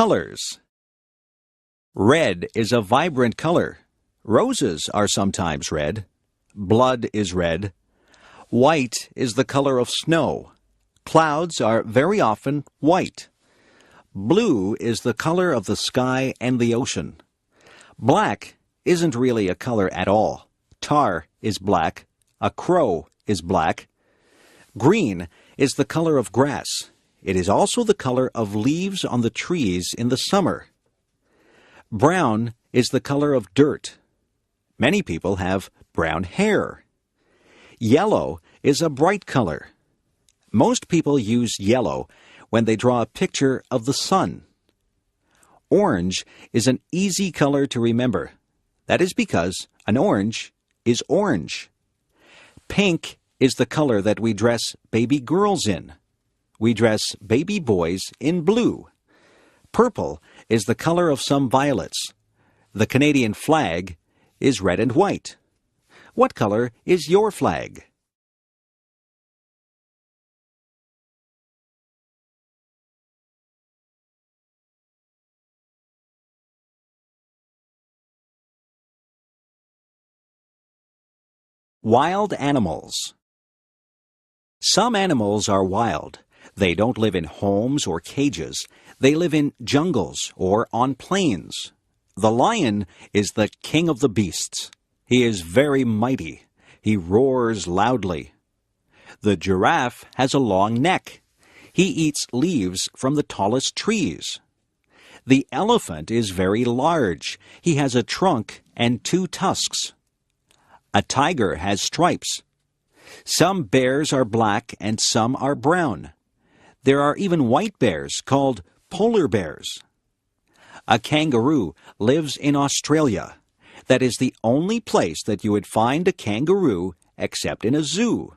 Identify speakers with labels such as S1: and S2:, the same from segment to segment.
S1: Colors. Red is a vibrant color. Roses are sometimes red. Blood is red. White is the color of snow. Clouds are very often white. Blue is the color of the sky and the ocean. Black isn't really a color at all. Tar is black. A crow is black. Green is the color of grass. It is also the color of leaves on the trees in the summer. Brown is the color of dirt. Many people have brown hair. Yellow is a bright color. Most people use yellow when they draw a picture of the sun. Orange is an easy color to remember. That is because an orange is orange. Pink is the color that we dress baby girls in. We dress baby boys in blue. Purple is the color of some violets. The Canadian flag is red and white. What color is your flag? Wild animals. Some animals are wild. They don't live in homes or cages. They live in jungles or on plains. The lion is the king of the beasts. He is very mighty. He roars loudly. The giraffe has a long neck. He eats leaves from the tallest trees. The elephant is very large. He has a trunk and 2 tusks. A tiger has stripes. Some bears are black and some are brown. There are even white bears called polar bears. A kangaroo lives in Australia. That is the only place that you would find a kangaroo except in a zoo.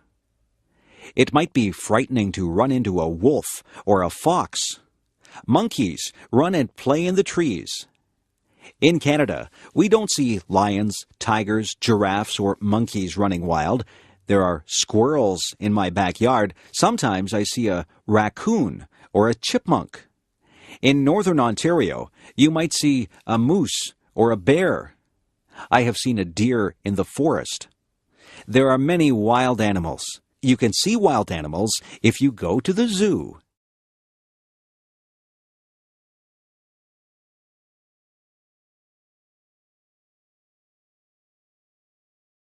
S1: It might be frightening to run into a wolf or a fox. Monkeys run and play in the trees. In Canada, we don't see lions, tigers, giraffes, or monkeys running wild. There are squirrels in my backyard. Sometimes I see a raccoon or a chipmunk. In northern Ontario, you might see a moose or a bear. I have seen a deer in the forest. There are many wild animals. You can see wild animals if you go to the zoo.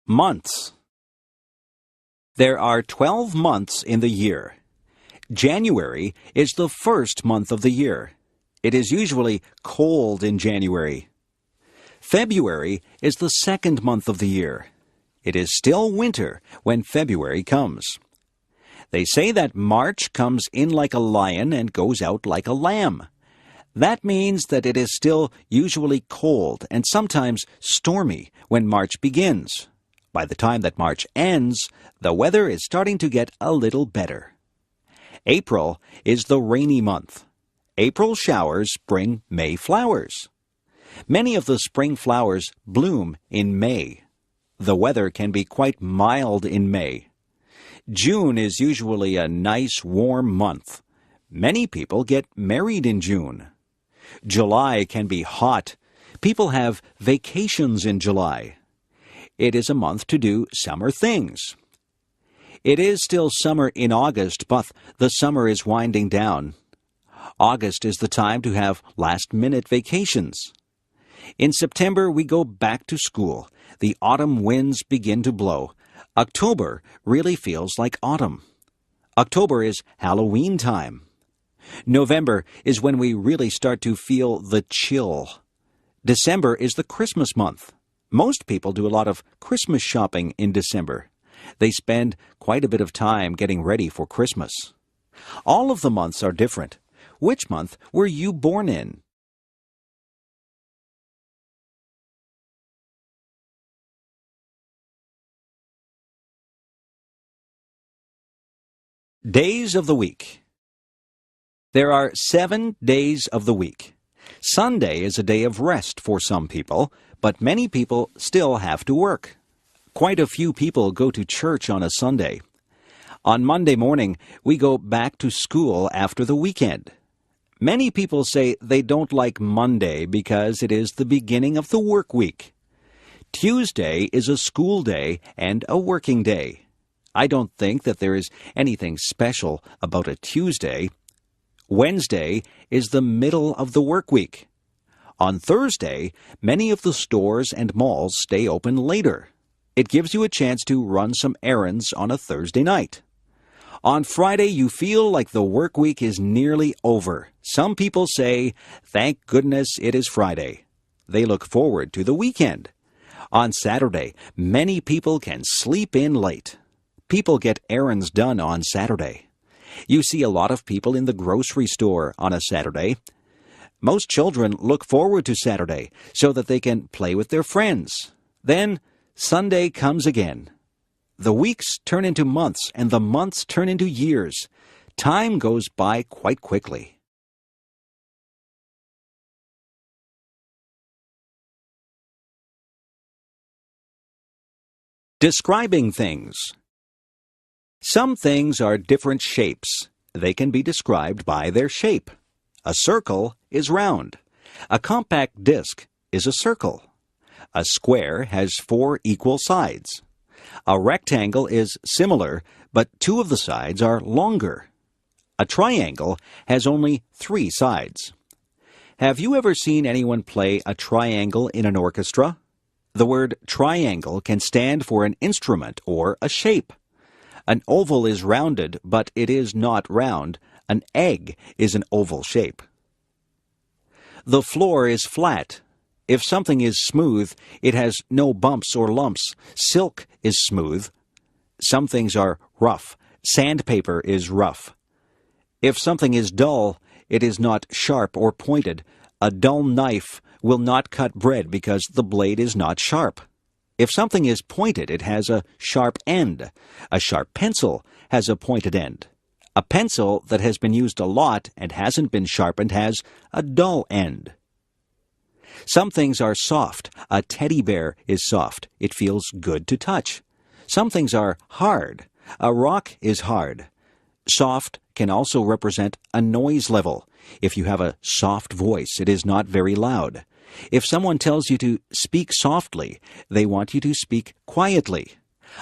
S1: Months. There are 12 months in the year. January is the first month of the year. It is usually cold in January. February is the second month of the year. It is still winter when February comes. They say that March comes in like a lion and goes out like a lamb. That means that it is still usually cold and sometimes stormy when March begins. By the time that March ends, the weather is starting to get a little better. April is the rainy month. April showers bring May flowers. Many of the spring flowers bloom in May. The weather can be quite mild in May. June is usually a nice warm month. Many people get married in June. July can be hot. People have vacations in July. It is a month to do summer things. It is still summer in August, but the summer is winding down. August is the time to have last-minute vacations. In September, we go back to school. The autumn winds begin to blow. October really feels like autumn. October is Halloween time. November is when we really start to feel the chill. December is the Christmas month. Most people do a lot of Christmas shopping in December. They spend quite a bit of time getting ready for Christmas. All of the months are different. Which month were you born in? Days of the week. There are 7 days of the week. Sunday is a day of rest for some people, but many people still have to work. Quite a few people go to church on a Sunday. On Monday morning, we go back to school after the weekend. Many people say they don't like Monday because it is the beginning of the work week. Tuesday is a school day and a working day. I don't think that there is anything special about a Tuesday. Wednesday is the middle of the work week. On Thursday, many of the stores and malls stay open later. It gives you a chance to run some errands on a Thursday night. On Friday, you feel like the work week is nearly over. Some people say, "Thank goodness it is Friday." They look forward to the weekend. On Saturday, many people can sleep in late. People get errands done on Saturday. You see a lot of people in the grocery store on a Saturday. Most children look forward to Saturday so that they can play with their friends. Then Sunday comes again. The weeks turn into months, and the months turn into years. Time goes by quite quickly. Describing things. Some things are different shapes. They can be described by their shape. A circle is round. A compact disc is a circle. A square has 4 equal sides. A rectangle is similar, but 2 of the sides are longer. A triangle has only 3 sides. Have you ever seen anyone play a triangle in an orchestra? The word triangle can stand for an instrument or a shape. An oval is rounded, but it is not round. An egg is an oval shape. The floor is flat. If something is smooth, it has no bumps or lumps. Silk is smooth. Some things are rough. Sandpaper is rough. If something is dull, it is not sharp or pointed. A dull knife will not cut bread because the blade is not sharp. If something is pointed, it has a sharp end. A sharp pencil has a pointed end. A pencil that has been used a lot and hasn't been sharpened has a dull end. Some things are soft. A teddy bear is soft. It feels good to touch. Some things are hard. A rock is hard. Soft can also represent a noise level. If you have a soft voice, it is not very loud. If someone tells you to speak softly, they want you to speak quietly.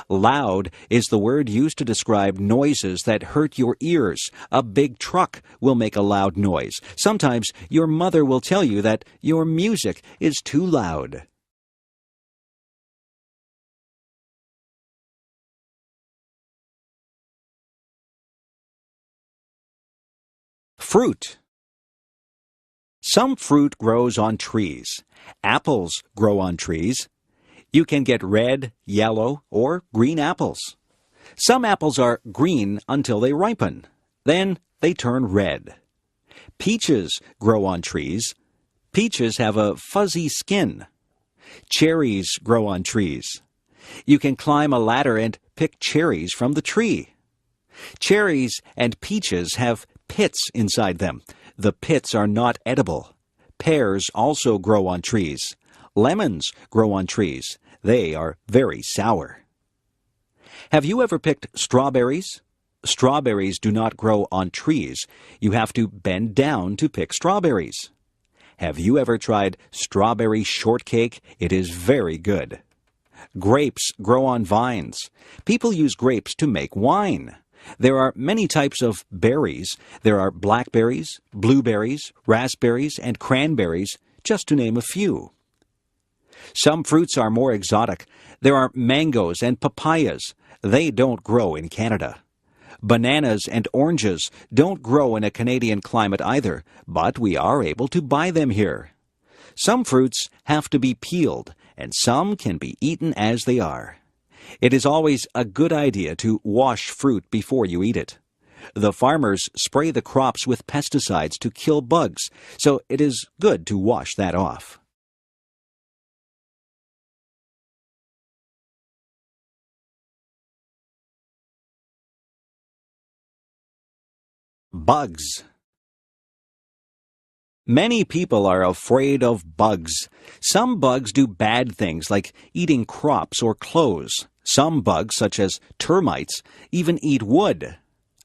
S1: Loud is the word used to describe noises that hurt your ears. A big truck will make a loud noise. Sometimes your mother will tell you that your music is too loud. Fruit. Some fruit grows on trees. Apples grow on trees. You can get red, yellow, or green apples. Some apples are green until they ripen. Then they turn red. Peaches grow on trees. Peaches have a fuzzy skin. Cherries grow on trees. You can climb a ladder and pick cherries from the tree. Cherries and peaches have pits inside them. The pits are not edible. Pears also grow on trees. Lemons grow on trees. They are very sour. Have you ever picked strawberries? Strawberries do not grow on trees. You have to bend down to pick strawberries. Have you ever tried strawberry shortcake? It is very good. Grapes grow on vines. People use grapes to make wine. There are many types of berries. There are blackberries, blueberries, raspberries, and cranberries, just to name a few. Some fruits are more exotic. There are mangoes and papayas. They don't grow in Canada. Bananas and oranges don't grow in a Canadian climate either, but we are able to buy them here. Some fruits have to be peeled, and some can be eaten as they are. It is always a good idea to wash fruit before you eat it. The farmers spray the crops with pesticides to kill bugs, so it is good to wash that off. Bugs. Many people are afraid of bugs. Some bugs do bad things like eating crops or clothes. Some bugs, such as termites, even eat wood.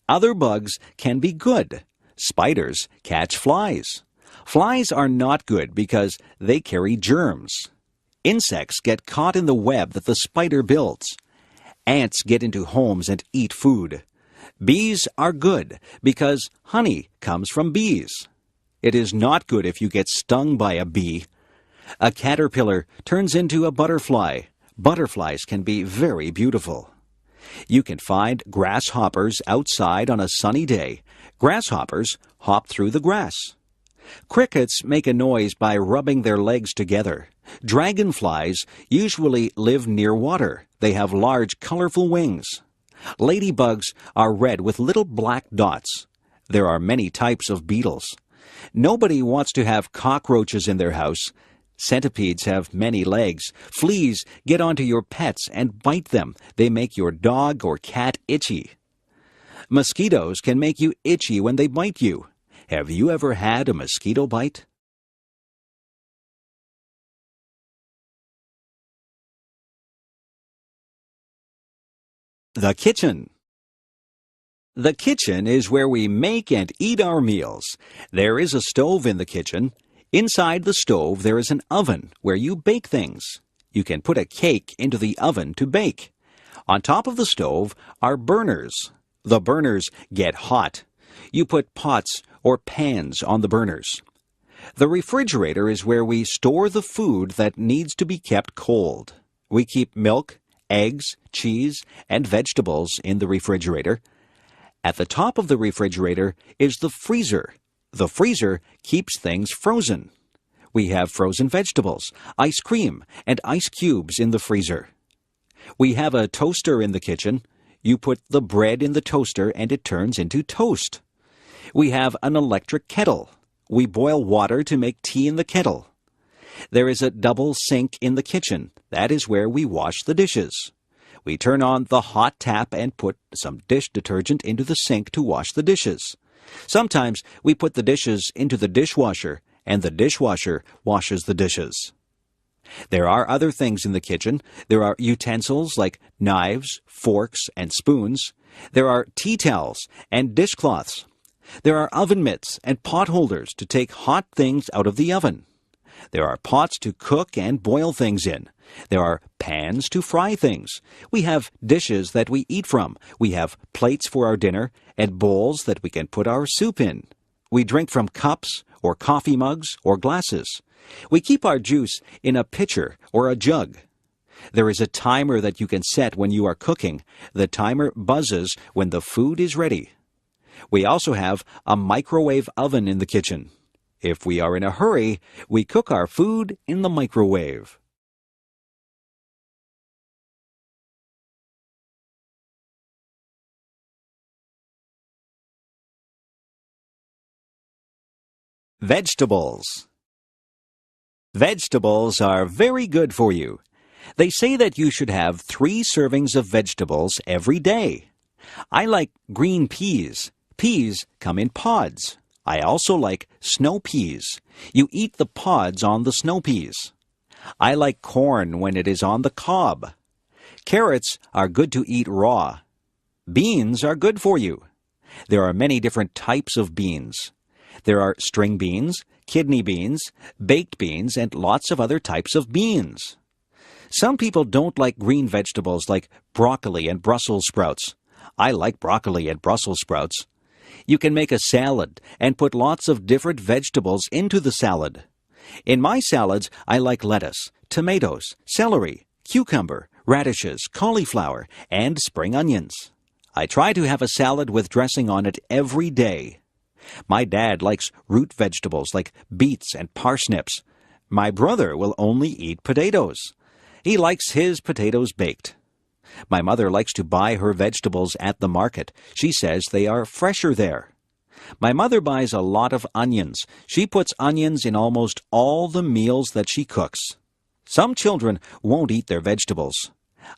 S1: Other bugs can be good. Spiders catch flies. Flies are not good because they carry germs. Insects get caught in the web that the spider builds. Ants get into homes and eat food. Bees are good because honey comes from bees. It is not good if you get stung by a bee. A caterpillar turns into a butterfly. Butterflies can be very beautiful. You can find grasshoppers outside on a sunny day. Grasshoppers hop through the grass. Crickets make a noise by rubbing their legs together. Dragonflies usually live near water. They have large, colorful wings. Ladybugs are red with little black dots. There are many types of beetles. Nobody wants to have cockroaches in their house. Centipedes have many legs. Fleas get onto your pets and bite them. They make your dog or cat itchy. Mosquitoes can make you itchy when they bite you. Have you ever had a mosquito bite? The kitchen. The kitchen is where we make and eat our meals. There is a stove in the kitchen. Inside the stove there is an oven where you bake things. You can put a cake into the oven to bake. On top of the stove are burners. The burners get hot. You put pots or pans on the burners. The refrigerator is where we store the food that needs to be kept cold. We keep milk, eggs, cheese, and vegetables in the refrigerator. At the top of the refrigerator is the freezer. The freezer keeps things frozen. We have frozen vegetables, ice cream, and ice cubes in the freezer. We have a toaster in the kitchen. You put the bread in the toaster and it turns into toast. We have an electric kettle. We boil water to make tea in the kettle. There is a double sink in the kitchen. That is where we wash the dishes. We turn on the hot tap and put some dish detergent into the sink to wash the dishes. Sometimes we put the dishes into the dishwasher, and the dishwasher washes the dishes. There are other things in the kitchen. There are utensils like knives, forks, and spoons. There are tea towels and dishcloths. There are oven mitts and pot holders to take hot things out of the oven. There are pots to cook and boil things in. There are pans to fry things. We have dishes that we eat from. We have plates for our dinner and bowls that we can put our soup in. We drink from cups or coffee mugs or glasses. We keep our juice in a pitcher or a jug. There is a timer that you can set when you are cooking. The timer buzzes when the food is ready. We also have a microwave oven in the kitchen. If we are in a hurry, we cook our food in the microwave. Vegetables. Vegetables are very good for you. They say that you should have 3 servings of vegetables every day. I like green peas. Peas come in pods. I also like snow peas. You eat the pods on the snow peas. I like corn when it is on the cob. Carrots are good to eat raw. Beans are good for you. There are many different types of beans. There are string beans, kidney beans, baked beans, and lots of other types of beans. Some people don't like green vegetables like broccoli and Brussels sprouts. I like broccoli and Brussels sprouts. You can make a salad and put lots of different vegetables into the salad. In my salads, I like lettuce, tomatoes, celery, cucumber, radishes, cauliflower, and spring onions. I try to have a salad with dressing on it every day. My dad likes root vegetables like beets and parsnips. My brother will only eat potatoes. He likes his potatoes baked. My mother likes to buy her vegetables at the market. She says they are fresher there. My mother buys a lot of onions. She puts onions in almost all the meals that she cooks. Some children won't eat their vegetables.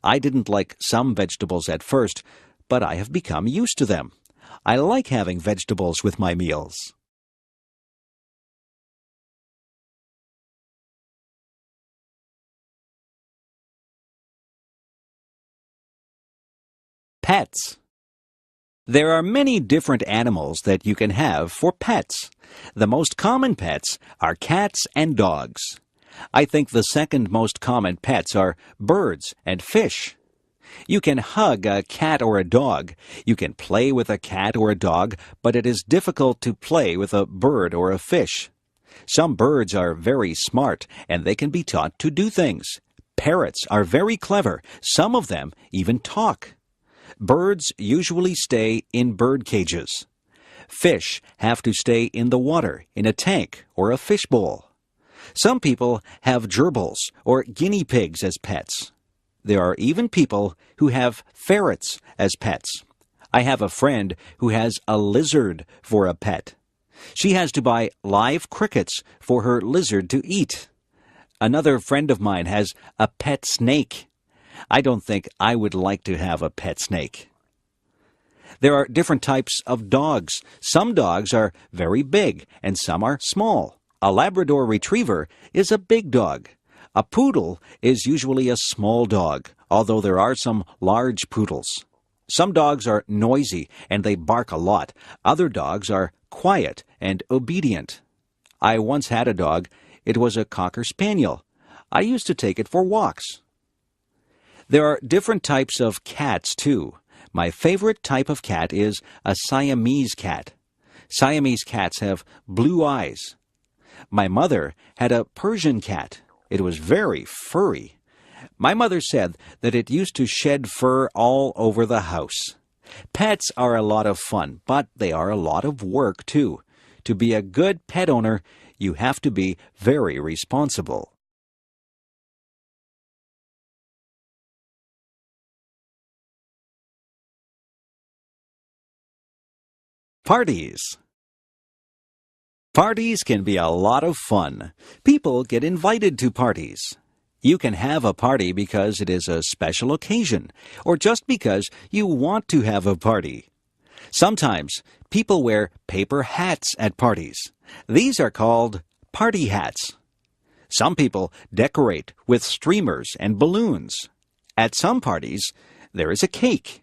S1: I didn't like some vegetables at first, but I have become used to them. I like having vegetables with my meals. Pets. There are many different animals that you can have for pets. The most common pets are cats and dogs. I think the second most common pets are birds and fish. You can hug a cat or a dog. You can play with a cat or a dog, but it is difficult to play with a bird or a fish. Some birds are very smart, and they can be taught to do things. Parrots are very clever. Some of them even talk. Birds usually stay in bird cages. Fish have to stay in the water, in a tank or a fishbowl. Some people have gerbils or guinea pigs as pets. There are even people who have ferrets as pets. I have a friend who has a lizard for a pet. She has to buy live crickets for her lizard to eat. Another friend of mine has a pet snake. I don't think I would like to have a pet snake. There are different types of dogs. Some dogs are very big and some are small. A Labrador Retriever is a big dog. A poodle is usually a small dog, although there are some large poodles. Some dogs are noisy and they bark a lot. Other dogs are quiet and obedient. I once had a dog. It was a Cocker Spaniel. I used to take it for walks. There are different types of cats, too. My favorite type of cat is a Siamese cat. Siamese cats have blue eyes. My mother had a Persian cat. It was very furry. My mother said that it used to shed fur all over the house. Pets are a lot of fun, but they are a lot of work, too. To be a good pet owner, you have to be very responsible. Parties. Parties can be a lot of fun. People get invited to parties. You can have a party because it is a special occasion, or just because you want to have a party. Sometimes people wear paper hats at parties. These are called party hats. Some people decorate with streamers and balloons. At some parties, there is a cake.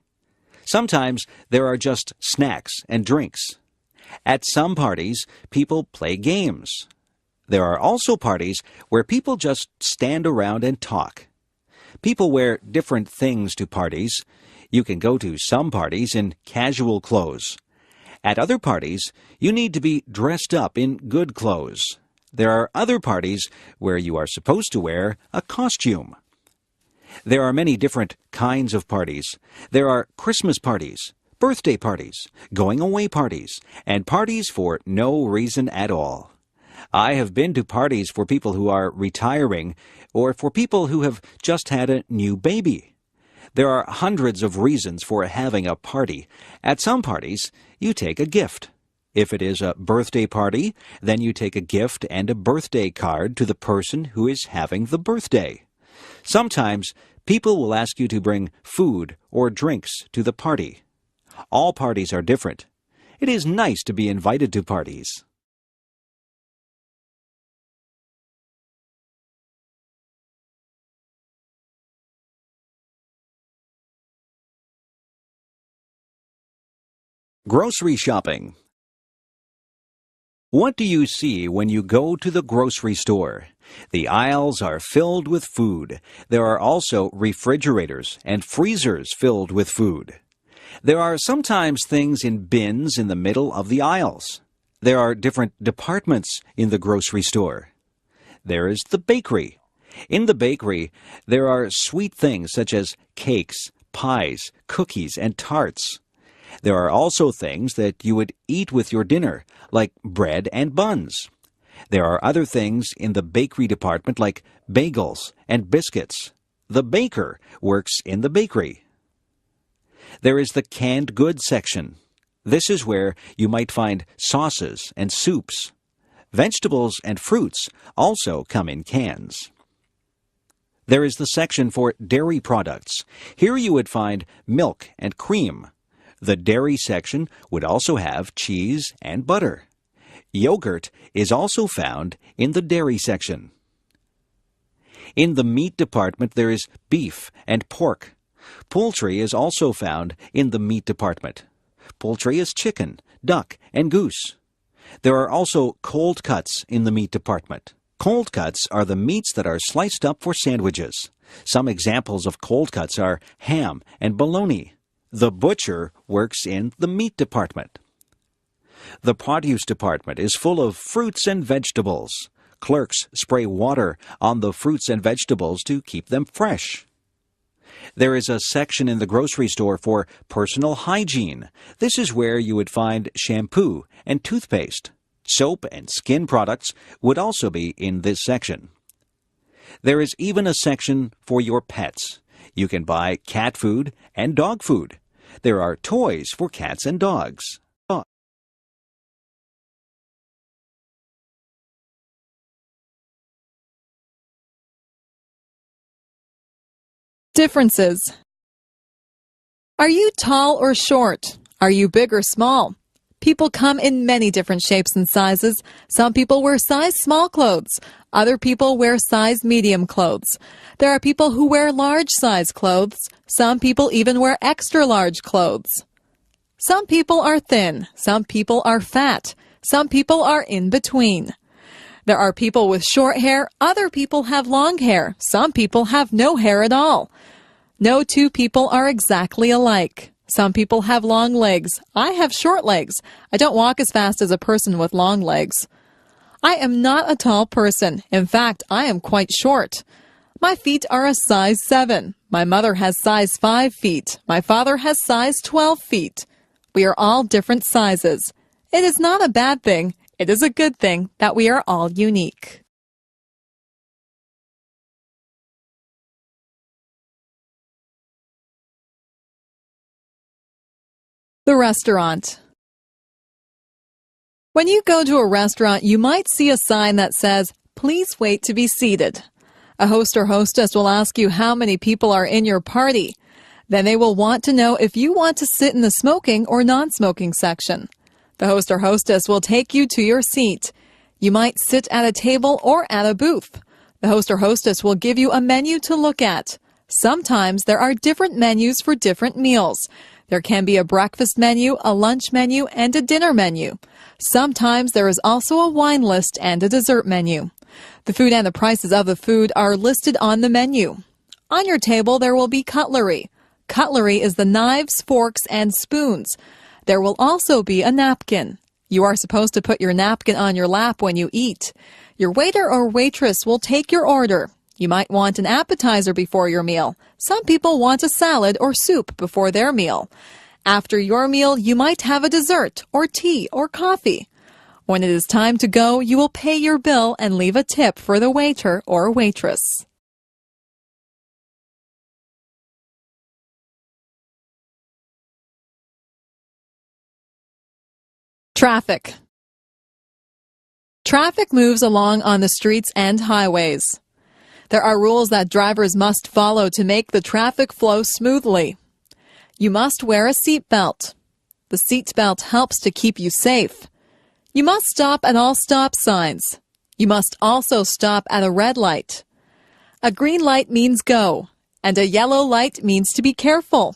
S1: Sometimes there are just snacks and drinks. At some parties, people play games. There are also parties where people just stand around and talk. People wear different things to parties. You can go to some parties in casual clothes. At other parties, you need to be dressed up in good clothes. There are other parties where you are supposed to wear a costume. There are many different kinds of parties. There are Christmas parties, birthday parties, going-away parties, and parties for no reason at all. I have been to parties for people who are retiring or for people who have just had a new baby. There are hundreds of reasons for having a party. At some parties, you take a gift. If it is a birthday party, then you take a gift and a birthday card to the person who is having the birthday. Sometimes people will ask you to bring food or drinks to the party. All parties are different. It is nice to be invited to parties. Grocery shopping. What do you see when you go to the grocery store? The aisles are filled with food. There are also refrigerators and freezers filled with food. There are sometimes things in bins in the middle of the aisles. There are different departments in the grocery store. There is the bakery. In the bakery, there are sweet things such as cakes, pies, cookies, and tarts. There are also things that you would eat with your dinner, like bread and buns. There are other things in the bakery department like bagels and biscuits. The baker works in the bakery. There is the canned goods section. This is where you might find sauces and soups. Vegetables and fruits also come in cans. There is the section for dairy products. Here you would find milk and cream. The dairy section would also have cheese and butter. Yogurt is also found in the dairy section. In the meat department, there is beef and pork. Poultry is also found in the meat department. Poultry is chicken, duck, and goose. There are also cold cuts in the meat department. Cold cuts are the meats that are sliced up for sandwiches. Some examples of cold cuts are ham and bologna. The butcher works in the meat department. The produce department is full of fruits and vegetables. Clerks spray water on the fruits and vegetables to keep them fresh. There is a section in the grocery store for personal hygiene. This is where you would find shampoo and toothpaste. Soap and skin products would also be in this section. There is even a section for your pets. You can buy cat food and dog food. There are toys for cats and dogs.
S2: Differences. Are you tall or short? Are you big or small? People come in many different shapes and sizes. Some people wear size small clothes. Other people wear size medium clothes. There are people who wear large size clothes. Some people even wear extra large clothes. Some people are thin. Some people are fat. Some people are in between. There are people with short hair. Other people have long hair. Some people have no hair at all. No two people are exactly alike. Some people have long legs. I have short legs. I don't walk as fast as a person with long legs. I am not a tall person. In fact, I am quite short. My feet are a size 7. My mother has size 5 feet. My father has size 12 feet. We are all different sizes. It is not a bad thing. It is a good thing that we are all unique. The restaurant. When you go to a restaurant, you might see a sign that says, "Please wait to be seated." A host or hostess will ask you how many people are in your party. Then they will want to know if you want to sit in the smoking or non-smoking section. The host or hostess will take you to your seat. You might sit at a table or at a booth. The host or hostess will give you a menu to look at. Sometimes there are different menus for different meals. There can be a breakfast menu, a lunch menu, and a dinner menu. Sometimes there is also a wine list and a dessert menu. The food and the prices of the food are listed on the menu. On your table there will be cutlery. Cutlery is the knives, forks, and spoons. There will also be a napkin. You are supposed to put your napkin on your lap when you eat. Your waiter or waitress will take your order. You might want an appetizer before your meal. Some people want a salad or soup before their meal. After your meal, you might have a dessert or tea or coffee. When it is time to go, you will pay your bill and leave a tip for the waiter or waitress. Traffic. Traffic moves along on the streets and highways. There are rules that drivers must follow to make the traffic flow smoothly. You must wear a seat belt. The seat belt helps to keep you safe. You must stop at all stop signs. You must also stop at a red light. A green light means go, and a yellow light means to be careful.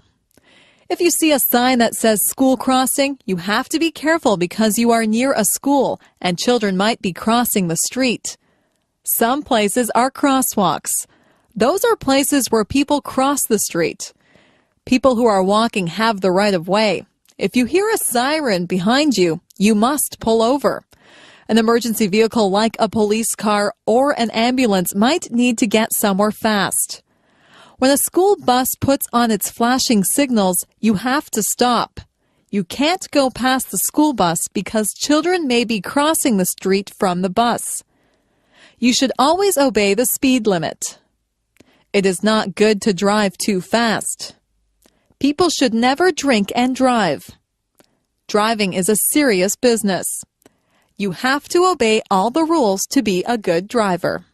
S2: If you see a sign that says school crossing, you have to be careful because you are near a school and children might be crossing the street. Some places are crosswalks. Those are places where people cross the street. People who are walking have the right of way. If you hear a siren behind you, you must pull over. An emergency vehicle like a police car or an ambulance might need to get somewhere fast. When a school bus puts on its flashing signals, you have to stop. You can't go past the school bus because children may be crossing the street from the bus. You should always obey the speed limit. It is not good to drive too fast. People should never drink and drive. Driving is a serious business. You have to obey all the rules to be a good driver.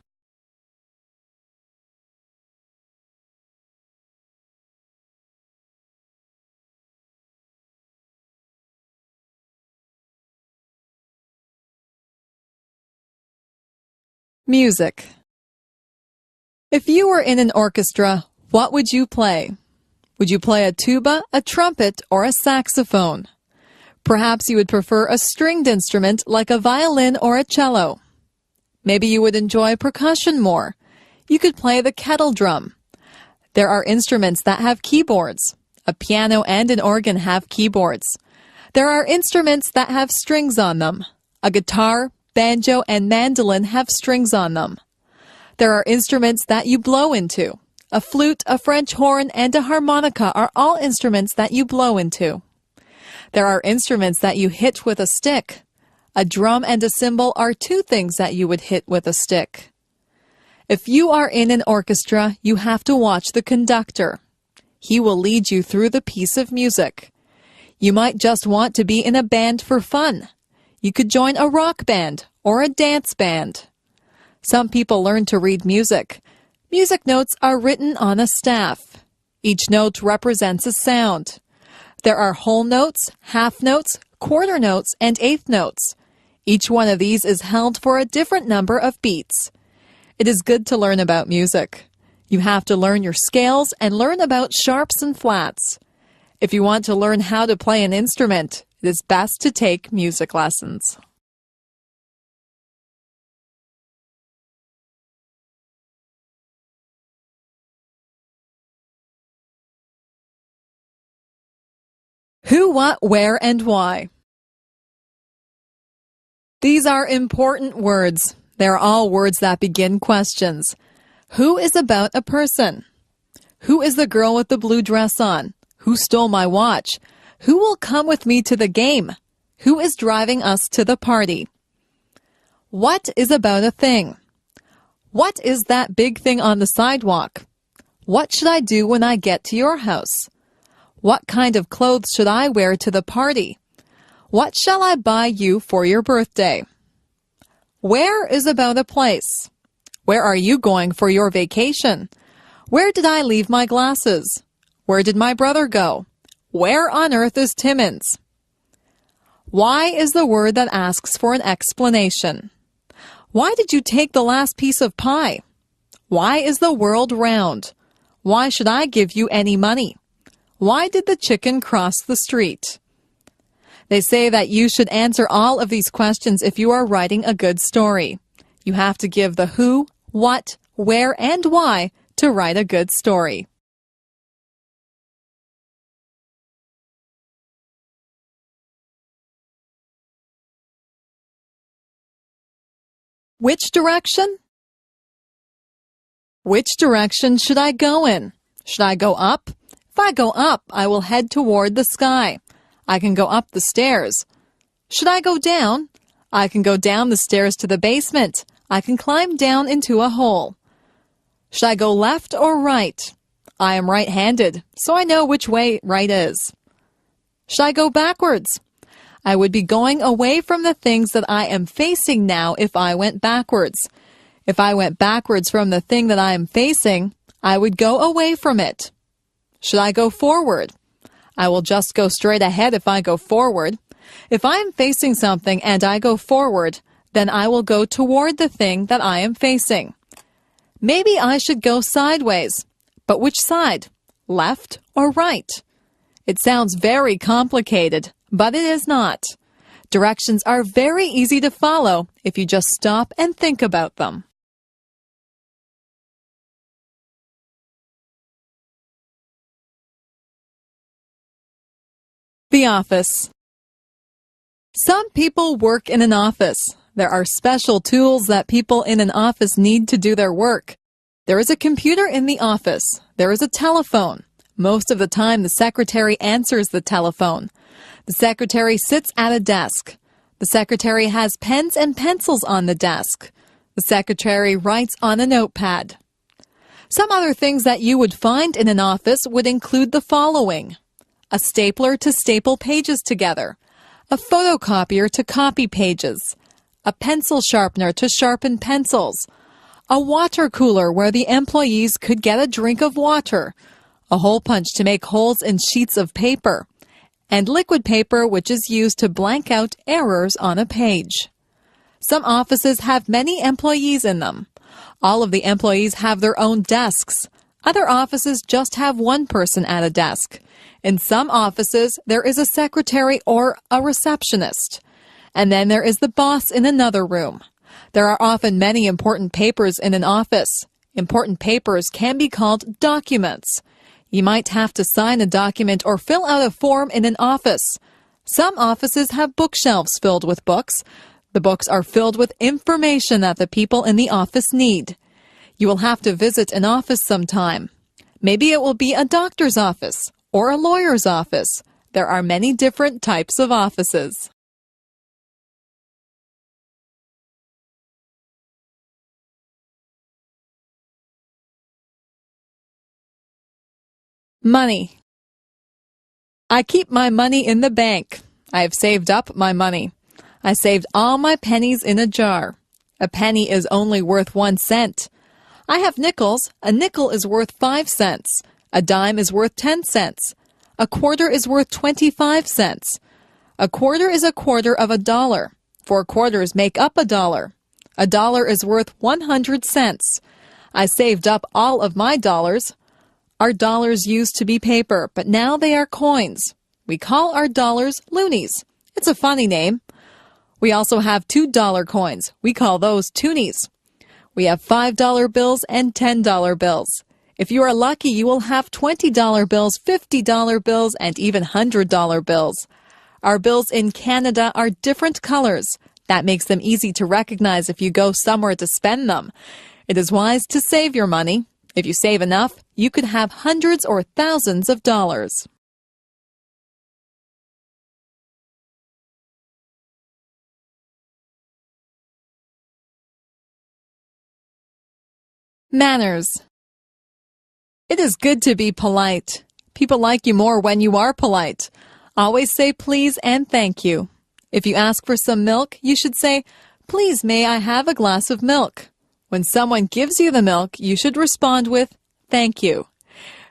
S2: Music. If you were in an orchestra, what would you play? Would you play a tuba, a trumpet, or a saxophone? Perhaps you would prefer a stringed instrument like a violin or a cello. Maybe you would enjoy percussion more. You could play the kettle drum. There are instruments that have keyboards. A piano and an organ have keyboards. There are instruments that have strings on them. A guitar, banjo, and mandolin have strings on them. There are instruments that you blow into. A flute, a French horn, and a harmonica are all instruments that you blow into. There are instruments that you hit with a stick. A drum and a cymbal are two things that you would hit with a stick. If you are in an orchestra, you have to watch the conductor. He will lead you through the piece of music. You might just want to be in a band for fun. You could join a rock band or a dance band. Some people learn to read music. Music notes are written on a staff. Each note represents a sound. There are whole notes, half notes, quarter notes, and eighth notes. Each one of these is held for a different number of beats. It is good to learn about music. You have to learn your scales and learn about sharps and flats. If you want to learn how to play an instrument, it is best to take music lessons. Who, what, where, and why. These are important words. They're all words that begin questions. Who is about a person? Who is the girl with the blue dress on? Who stole my watch? Who will come with me to the game? Who is driving us to the party? What is about a thing? What is that big thing on the sidewalk? What should I do when I get to your house? What kind of clothes should I wear to the party? What shall I buy you for your birthday? Where is about a place? Where are you going for your vacation? Where did I leave my glasses? Where did my brother go? Where on earth is Timmins? Why is the word that asks for an explanation. Why did you take the last piece of pie? Why is the world round? Why should I give you any money? Why did the chicken cross the street? They say that you should answer all of these questions if you are writing a good story. You have to give the who, what, where, and why to write a good story. Which direction? Which direction should I go in? Should I go up? If I go up, I will head toward the sky. I can go up the stairs. Should I go down? I can go down the stairs to the basement. I can climb down into a hole. Should I go left or right? I am right-handed, so I know which way right is. Should I go backwards? I would be going away from the things that I am facing now if I went backwards. If I went backwards from the thing that I am facing, I would go away from it. Should I go forward? I will just go straight ahead if I go forward. If I am facing something and I go forward, then I will go toward the thing that I am facing. Maybe I should go sideways. But which side? Left or right? It sounds very complicated, but it is not. Directions are very easy to follow if you just stop and think about them. The office. Some people work in an office. There are special tools that people in an office need to do their work. There is a computer in the office. There is a telephone. Most of the time, the secretary answers the telephone. The secretary sits at a desk. The secretary has pens and pencils on the desk. The secretary writes on a notepad. Some other things that you would find in an office would include the following: a stapler to staple pages together, a photocopier to copy pages, a pencil sharpener to sharpen pencils, a water cooler where the employees could get a drink of water, a hole punch to make holes in sheets of paper, and liquid paper which is used to blank out errors on a page. Some offices have many employees in them. All of the employees have their own desks. Other offices just have one person at a desk. In some offices, there is a secretary or a receptionist. And then there is the boss in another room. There are often many important papers in an office. Important papers can be called documents. You might have to sign a document or fill out a form in an office. Some offices have bookshelves filled with books. The books are filled with information that the people in the office need. You will have to visit an office sometime. Maybe it will be a doctor's office or a lawyer's office. There are many different types of offices. Money. I keep my money in the bank. I have saved up my money. I saved all my pennies in a jar. A penny is only worth 1 cent. I have nickels. A nickel is worth 5 cents. A dime is worth 10 cents. A quarter is worth 25 cents. A quarter is a quarter of a dollar. 4 quarters make up a dollar. A dollar is worth 100 cents. I saved up all of my dollars. Our dollars used to be paper, but now they are coins. We call our dollars loonies. It's a funny name. We also have $2 coins. We call those toonies. We have $5 bills and $10 bills. If you are lucky, you will have $20 bills, $50 bills, and even $100 bills. Our bills in Canada are different colors. That makes them easy to recognize if you go somewhere to spend them. It is wise to save your money. If you save enough, you could have hundreds or thousands of dollars. Manners. It is good to be polite. People like you more when you are polite. Always say please and thank you. If you ask for some milk, you should say, "Please, may I have a glass of milk?" When someone gives you the milk, you should respond with, "Thank you."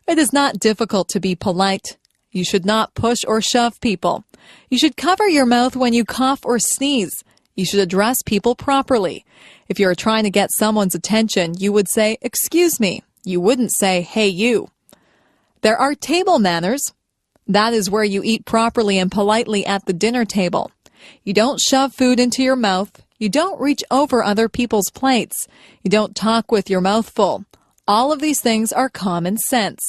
S2: It is not difficult to be polite. You should not push or shove people. You should cover your mouth when you cough or sneeze. You should address people properly. If you are trying to get someone's attention, you would say, "Excuse me." You wouldn't say, "Hey, you." There are table manners. That is where you eat properly and politely at the dinner table. You don't shove food into your mouth. You don't reach over other people's plates. You don't talk with your mouth full. All of these things are common sense.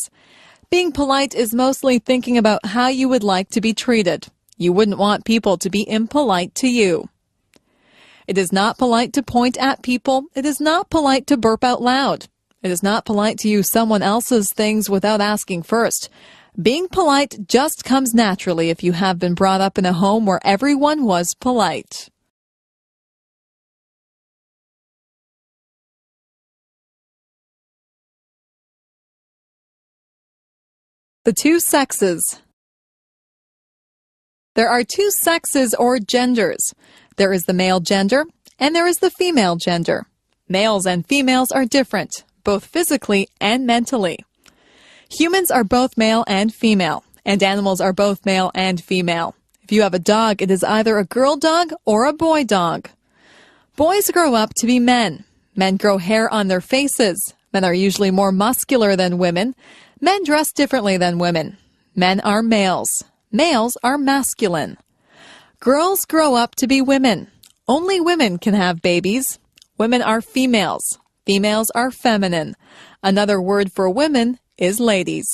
S2: Being polite is mostly thinking about how you would like to be treated. You wouldn't want people to be impolite to you. It is not polite to point at people. It is not polite to burp out loud. It is not polite to use someone else's things without asking first. Being polite just comes naturally if you have been brought up in a home where everyone was polite. The two sexes. There are two sexes or genders. There is the male gender and there is the female gender. Males and females are different, both physically and mentally. Humans are both male and female, and animals are both male and female. If you have a dog, it is either a girl dog or a boy dog. Boys grow up to be men. Men grow hair on their faces. Men are usually more muscular than women. Men dress differently than women. Men are males. Males are masculine. Girls grow up to be women. Only women can have babies. Women are females. Females are feminine. Another word for women is ladies.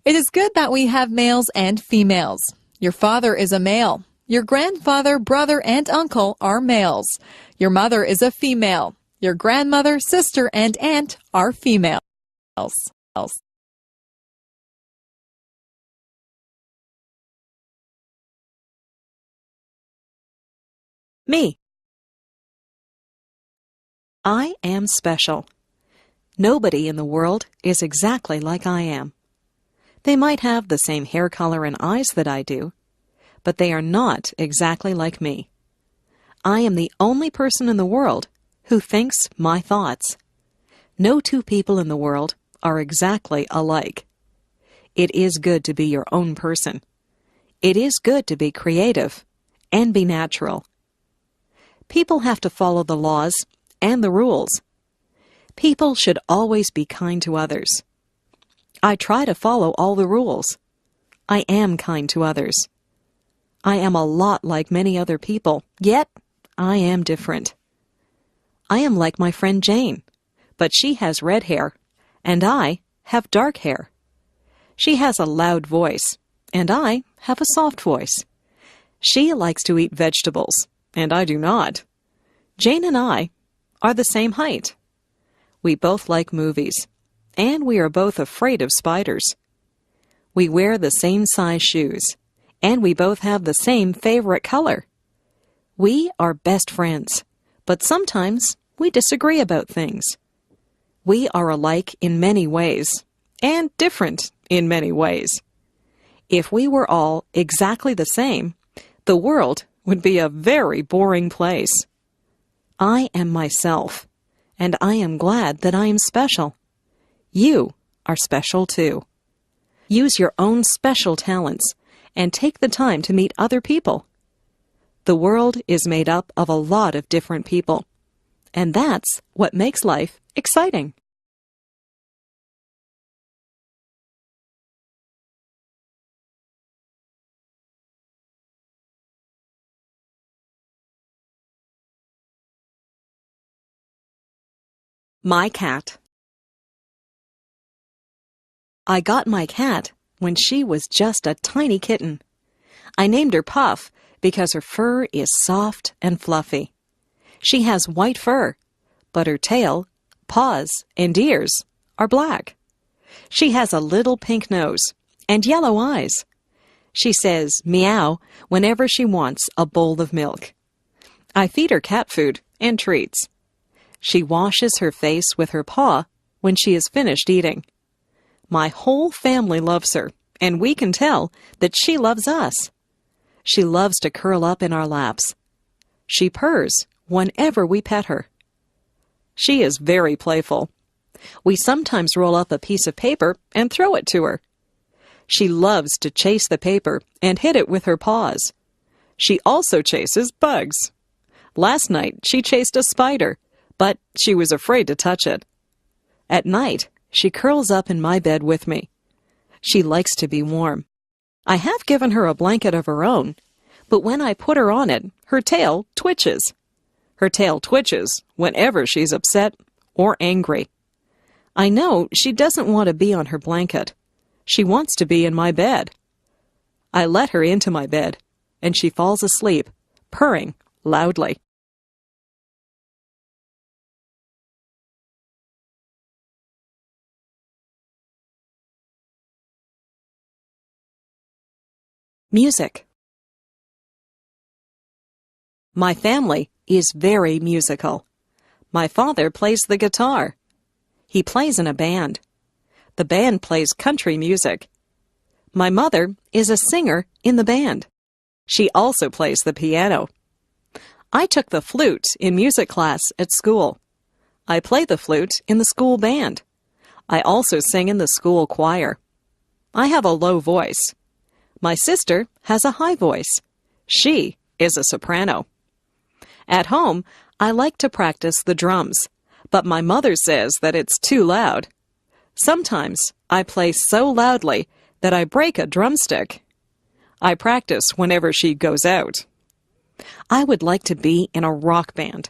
S2: It is good that we have males and females. Your father is a male. Your grandfather, brother, and uncle are males. Your mother is a female. Your grandmother, sister, and aunt are females.
S3: Me. I am special. Nobody in the world is exactly like I am. They might have the same hair color and eyes that I do, but they are not exactly like me. I am the only person in the world who thinks my thoughts. No two people in the world are exactly alike. It is good to be your own person. It is good to be creative and be natural. People have to follow the laws and the rules. People should always be kind to others. I try to follow all the rules. I am kind to others. I am a lot like many other people, yet I am different. I am like my friend Jane, but she has red hair, and I have dark hair. She has a loud voice, and I have a soft voice. She likes to eat vegetables, and I do not. Jane and I are the same height. We both like movies, and we are both afraid of spiders. We wear the same size shoes, and we both have the same favorite color. We are best friends, but sometimes we disagree about things. We are alike in many ways, and different in many ways. If we were all exactly the same, the world would be a very boring place. I am myself, and I am glad that I am special. You are special too. Use your own special talents and take the time to meet other people. The world is made up of a lot of different people, and that's what makes life exciting. My cat. I got my cat when she was just a tiny kitten. I named her Puff because her fur is soft and fluffy. She has white fur, but her tail, paws, and ears are black. She has a little pink nose and yellow eyes. She says meow whenever she wants a bowl of milk. I feed her cat food and treats. She washes her face with her paw when she is finished eating. My whole family loves her, and we can tell that she loves us. She loves to curl up in our laps. She purrs whenever we pet her. She is very playful. We sometimes roll up a piece of paper and throw it to her. She loves to chase the paper and hit it with her paws. She also chases bugs. Last night she chased a spider, but she was afraid to touch it. At night, she curls up in my bed with me. She likes to be warm. I have given her a blanket of her own, but when I put her on it, her tail twitches. Her tail twitches whenever she's upset or angry. I know she doesn't want to be on her blanket. She wants to be in my bed. I let her into my bed, and she falls asleep, purring loudly. Music. My family is very musical. My father plays the guitar. He plays in a band. The band plays country music. My mother is a singer in the band. She also plays the piano. I took the flute in music class at school. I play the flute in the school band. I also sing in the school choir. I have a low voice. My sister has a high voice. She is a soprano. At home, I like to practice the drums, but my mother says that it's too loud. Sometimes I play so loudly that I break a drumstick. I practice whenever she goes out. I would like to be in a rock band.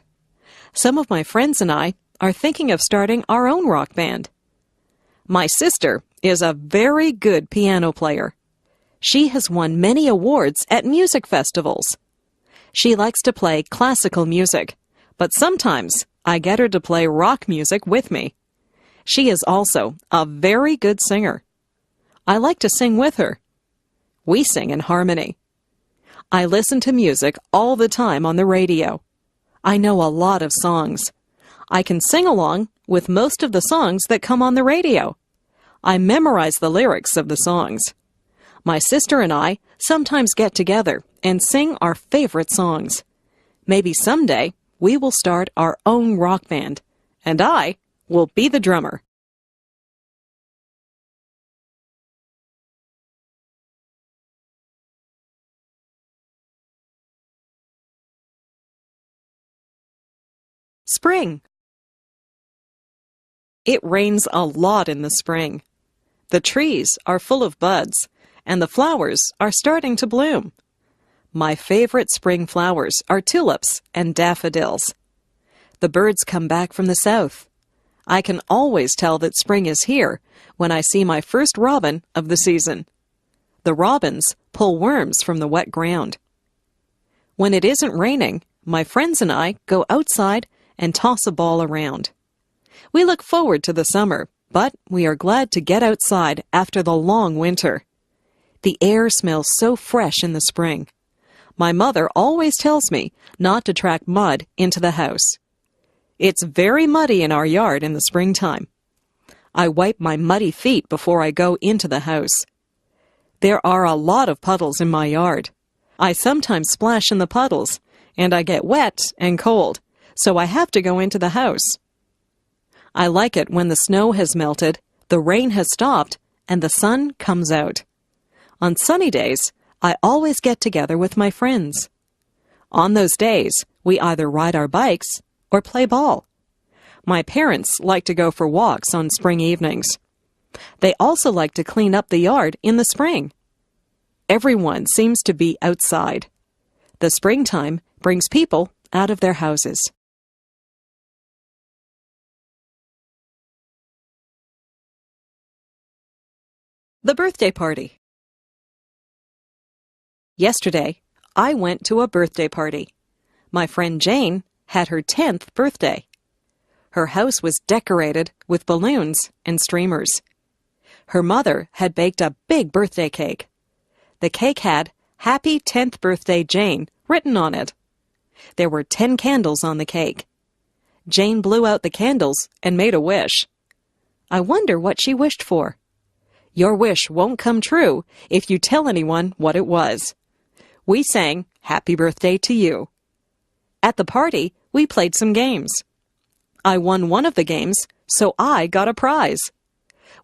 S3: Some of my friends and I are thinking of starting our own rock band. My sister is a very good piano player. She has won many awards at music festivals. She likes to play classical music, but sometimes I get her to play rock music with me. She is also a very good singer. I like to sing with her. We sing in harmony. I listen to music all the time on the radio. I know a lot of songs. I can sing along with most of the songs that come on the radio. I memorize the lyrics of the songs. My sister and I sometimes get together and sing our favorite songs. Maybe someday we will start our own rock band, and I will be the drummer. Spring. It rains a lot in the spring. The trees are full of buds, and the flowers are starting to bloom. My favorite spring flowers are tulips and daffodils. The birds come back from the south. I can always tell that spring is here when I see my first robin of the season. The robins pull worms from the wet ground. When it isn't raining, my friends and I go outside and toss a ball around. We look forward to the summer, but we are glad to get outside after the long winter. The air smells so fresh in the spring. My mother always tells me not to track mud into the house. It's very muddy in our yard in the springtime. I wipe my muddy feet before I go into the house. There are a lot of puddles in my yard. I sometimes splash in the puddles, and I get wet and cold, so I have to go into the house. I like it when the snow has melted, the rain has stopped, and the sun comes out. On sunny days, I always get together with my friends. On those days, we either ride our bikes or play ball. My parents like to go for walks on spring evenings. They also like to clean up the yard in the spring. Everyone seems to be outside. The springtime brings people out of their houses. The birthday party. Yesterday, I went to a birthday party. My friend Jane had her 10th birthday. Her house was decorated with balloons and streamers. Her mother had baked a big birthday cake. The cake had "Happy 10th Birthday, Jane" written on it. There were 10 candles on the cake. Jane blew out the candles and made a wish. I wonder what she wished for. Your wish won't come true if you tell anyone what it was. We sang "Happy Birthday to You." At the party, we played some games. I won one of the games, so I got a prize.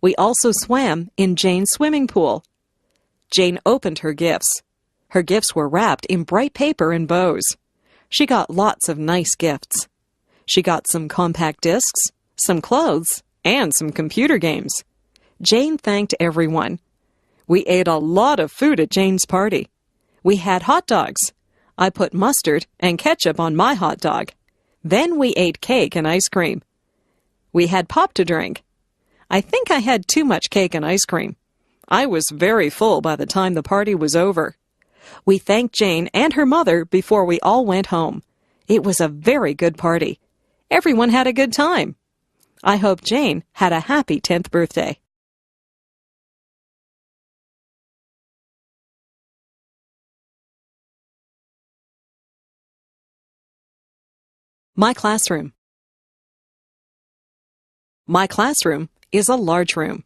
S3: We also swam in Jane's swimming pool. Jane opened her gifts. Her gifts were wrapped in bright paper and bows. She got lots of nice gifts. She got some compact discs, some clothes, and some computer games. Jane thanked everyone. We ate a lot of food at Jane's party. We had hot dogs. I put mustard and ketchup on my hot dog. Then we ate cake and ice cream. We had pop to drink. I think I had too much cake and ice cream. I was very full by the time the party was over. We thanked Jane and her mother before we all went home. It was a very good party. Everyone had a good time. I hope Jane had a happy 10th birthday. My classroom. My classroom is a large room.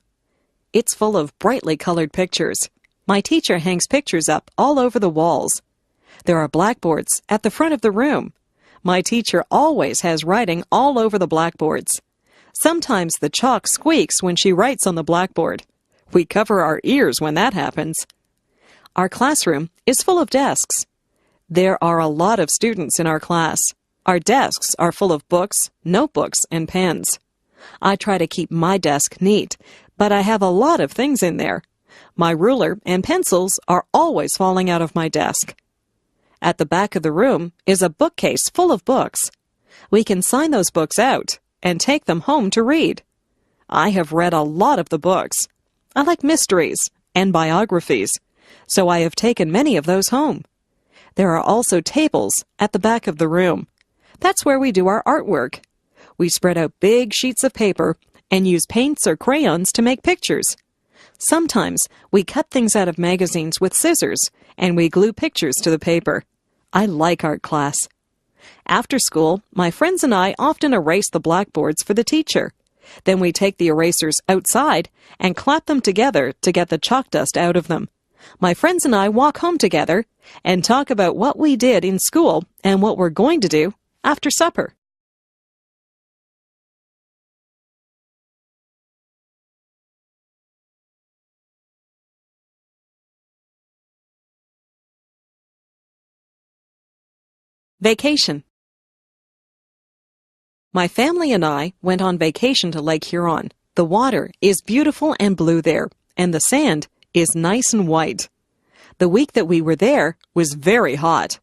S3: It's full of brightly colored pictures. My teacher hangs pictures up all over the walls. There are blackboards at the front of the room. My teacher always has writing all over the blackboards. Sometimes the chalk squeaks when she writes on the blackboard. We cover our ears when that happens. Our classroom is full of desks. There are a lot of students in our class. Our desks are full of books, notebooks, and pens. I try to keep my desk neat, but I have a lot of things in there. My ruler and pencils are always falling out of my desk. At the back of the room is a bookcase full of books. We can sign those books out and take them home to read. I have read a lot of the books. I like mysteries and biographies, so I have taken many of those home. There are also tables at the back of the room. That's where we do our artwork. We spread out big sheets of paper and use paints or crayons to make pictures. Sometimes we cut things out of magazines with scissors and we glue pictures to the paper. I like art class. After school, my friends and I often erase the blackboards for the teacher. Then we take the erasers outside and clap them together to get the chalk dust out of them. My friends and I walk home together and talk about what we did in school and what we're going to do after supper. Vacation. My family and I went on vacation to Lake Huron. The water is beautiful and blue there, and the sand is nice and white. The week that we were there was very hot.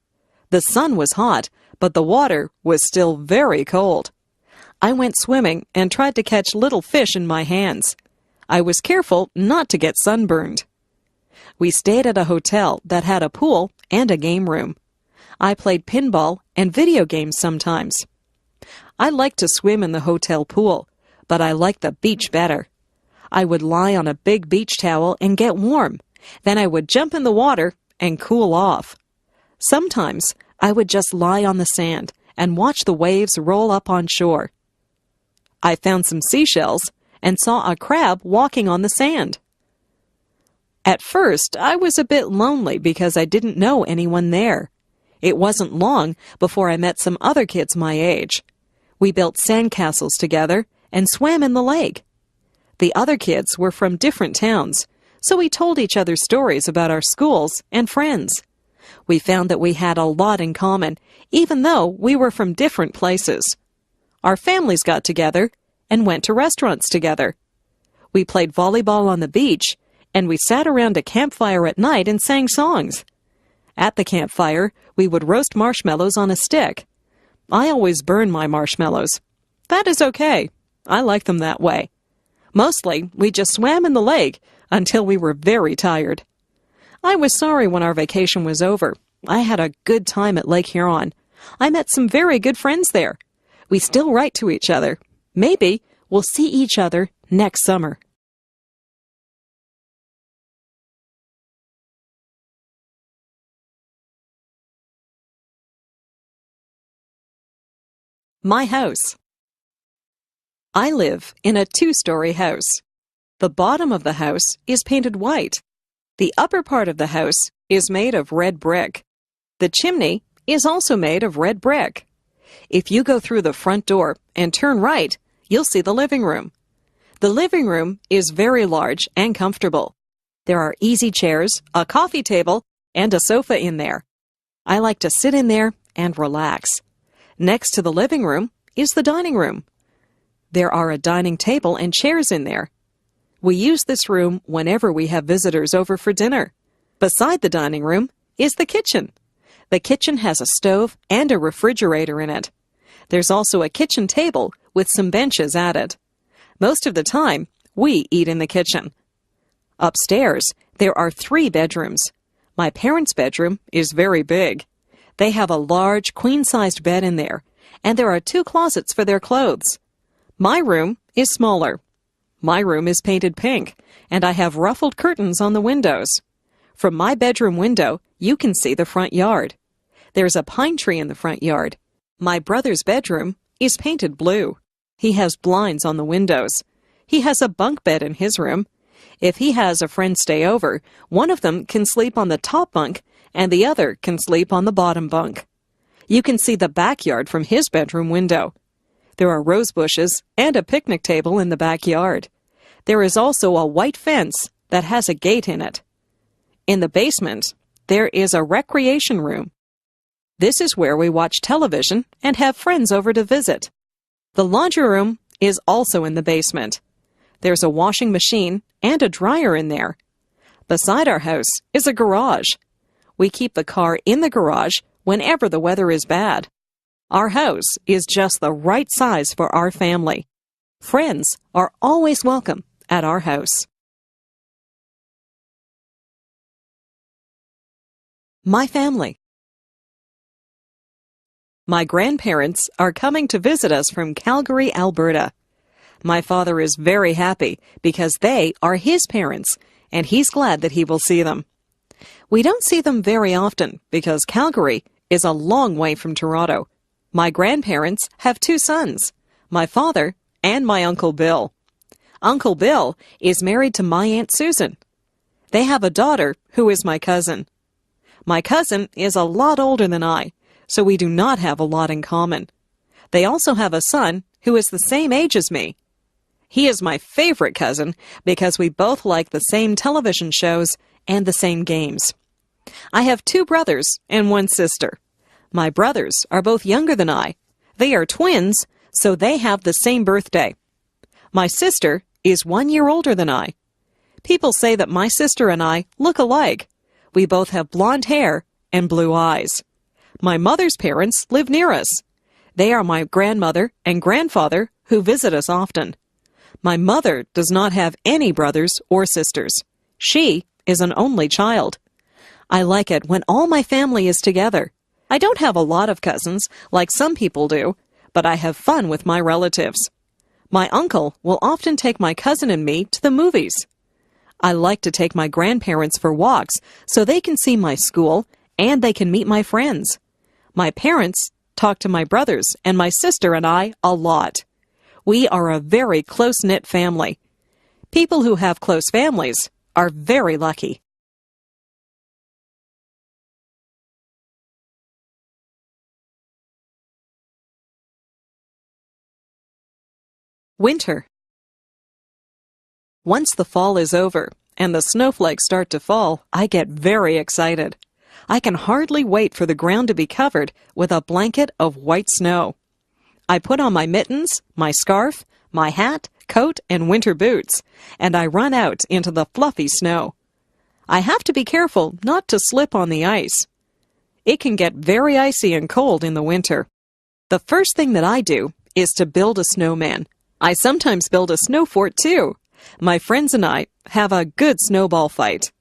S3: The sun was hot, but the water was still very cold. I went swimming and tried to catch little fish in my hands. I was careful not to get sunburned. We stayed at a hotel that had a pool and a game room. I played pinball and video games sometimes. I liked to swim in the hotel pool, but I liked the beach better. I would lie on a big beach towel and get warm. Then I would jump in the water and cool off. Sometimes I would just lie on the sand and watch the waves roll up on shore. I found some seashells and saw a crab walking on the sand. At first, I was a bit lonely because I didn't know anyone there. It wasn't long before I met some other kids my age. We built sandcastles together and swam in the lake. The other kids were from different towns, so we told each other stories about our schools and friends. We found that we had a lot in common, even though we were from different places. Our families got together and went to restaurants together. We played volleyball on the beach, and we sat around a campfire at night and sang songs. At the campfire, we would roast marshmallows on a stick. I always burn my marshmallows. That is okay. I like them that way. Mostly, we just swam in the lake until we were very tired. I was sorry when our vacation was over. I had a good time at Lake Huron. I met some very good friends there. We still write to each other. Maybe we'll see each other next summer. My house. I live in a 2-story house. The bottom of the house is painted white. The upper part of the house is made of red brick. The chimney is also made of red brick. If you go through the front door and turn right, you'll see the living room. The living room is very large and comfortable. There are easy chairs, a coffee table, and a sofa in there. I like to sit in there and relax. Next to the living room is the dining room. There are a dining table and chairs in there. We use this room whenever we have visitors over for dinner. Beside the dining room is the kitchen. The kitchen has a stove and a refrigerator in it. There's also a kitchen table with some benches at it. Most of the time, we eat in the kitchen. Upstairs, there are 3 bedrooms. My parents' bedroom is very big. They have a large, queen-sized bed in there, and there are 2 closets for their clothes. My room is smaller. My room is painted pink, and I have ruffled curtains on the windows. From my bedroom window, you can see the front yard. There's a pine tree in the front yard. My brother's bedroom is painted blue. He has blinds on the windows. He has a bunk bed in his room. If he has a friend stay over, one of them can sleep on the top bunk, and the other can sleep on the bottom bunk. You can see the backyard from his bedroom window. There are rose bushes and a picnic table in the backyard. There is also a white fence that has a gate in it. In the basement, there is a recreation room. This is where we watch television and have friends over to visit. The laundry room is also in the basement. There's a washing machine and a dryer in there. Beside our house is a garage. We keep the car in the garage whenever the weather is bad. Our house is just the right size for our family. Friends are always welcome at our house. My family. My grandparents are coming to visit us from Calgary, Alberta. My father is very happy because they are his parents, and he's glad that he will see them. We don't see them very often because Calgary is a long way from Toronto. My grandparents have 2 sons, my father and my Uncle Bill. Uncle Bill is married to my Aunt Susan. They have a daughter who is my cousin. My cousin is a lot older than I, so we do not have a lot in common. They also have a son who is the same age as me. He is my favorite cousin because we both like the same television shows and the same games. I have 2 brothers and 1 sister. My brothers are both younger than I. They are twins, so they have the same birthday. My sister is 1 year older than I. People say that my sister and I look alike. We both have blonde hair and blue eyes. My mother's parents live near us. They are my grandmother and grandfather who visit us often. My mother does not have any brothers or sisters. She is an only child. I like it when all my family is together. I don't have a lot of cousins like some people do, but I have fun with my relatives. My uncle will often take my cousin and me to the movies. I like to take my grandparents for walks so they can see my school and they can meet my friends. My parents talk to my brothers and my sister and I a lot. We are a very close-knit family. People who have close families are very lucky. Winter. Once the fall is over and the snowflakes start to fall, I get very excited. I can hardly wait for the ground to be covered with a blanket of white snow. I put on my mittens, my scarf, my hat, coat, and winter boots, and I run out into the fluffy snow. I have to be careful not to slip on the ice. It can get very icy and cold in the winter. The first thing that I do is to build a snowman. I sometimes build a snow fort too. My friends and I have a good snowball fight.